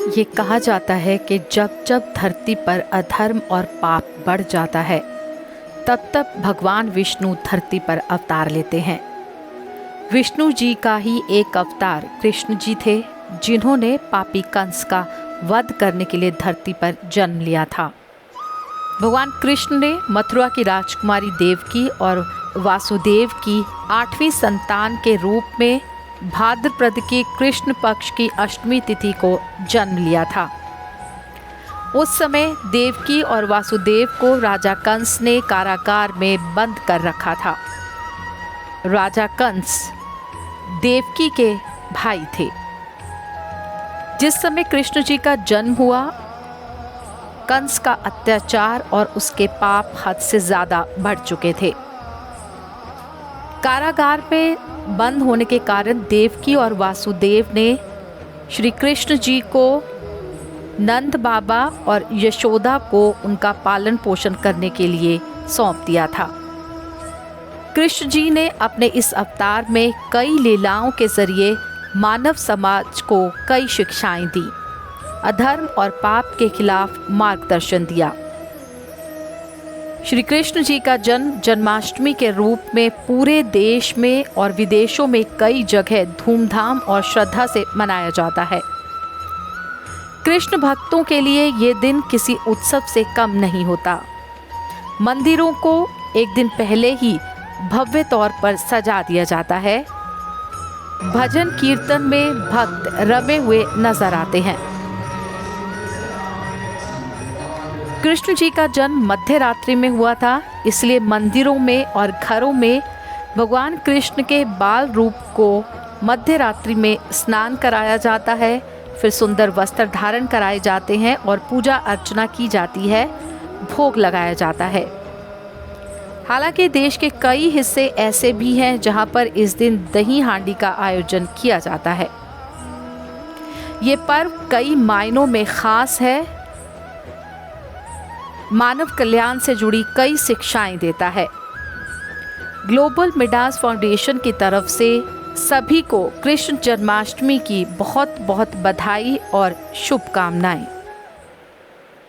ये कहा जाता है कि जब जब धरती पर अधर्म और पाप बढ़ जाता है तब तब भगवान विष्णु धरती पर अवतार लेते हैं। विष्णु जी का ही एक अवतार कृष्ण जी थे, जिन्होंने पापी कंस का वध करने के लिए धरती पर जन्म लिया था। भगवान कृष्ण ने मथुरा की राजकुमारी देवकी और वासुदेव की 8वीं संतान के रूप में भाद्रपद की कृष्ण पक्ष की अष्टमी तिथि को जन्म लिया था। उस समय देवकी और वासुदेव को राजा कंस ने कारागार में बंद कर रखा था। राजा कंस देवकी के भाई थे। जिस समय कृष्ण जी का जन्म हुआ, कंस का अत्याचार और उसके पाप हद से ज़्यादा बढ़ चुके थे। कारागार में बंद होने के कारण देवकी और वासुदेव ने श्री कृष्ण जी को नंद बाबा और यशोदा को उनका पालन पोषण करने के लिए सौंप दिया था। कृष्ण जी ने अपने इस अवतार में कई लीलाओं के जरिए मानव समाज को कई शिक्षाएं दी, अधर्म और पाप के खिलाफ मार्गदर्शन दिया। श्री कृष्ण जी का जन्म जन्माष्टमी के रूप में पूरे देश में और विदेशों में कई जगह धूमधाम और श्रद्धा से मनाया जाता है। कृष्ण भक्तों के लिए ये दिन किसी उत्सव से कम नहीं होता। मंदिरों को एक दिन पहले ही भव्य तौर पर सजा दिया जाता है। भजन कीर्तन में भक्त रमे हुए नजर आते हैं। कृष्ण जी का जन्म मध्य रात्रि में हुआ था, इसलिए मंदिरों में और घरों में भगवान कृष्ण के बाल रूप को मध्य रात्रि में स्नान कराया जाता है। फिर सुंदर वस्त्र धारण कराए जाते हैं और पूजा अर्चना की जाती है, भोग लगाया जाता है। हालांकि देश के कई हिस्से ऐसे भी हैं जहां पर इस दिन दही हांडी का आयोजन किया जाता है। ये पर्व कई मायनों में खास है, मानव कल्याण से जुड़ी कई शिक्षाएं देता है। ग्लोबल मिडास फाउंडेशन की तरफ से सभी को कृष्ण जन्माष्टमी की बहुत बहुत बधाई और शुभकामनाएं।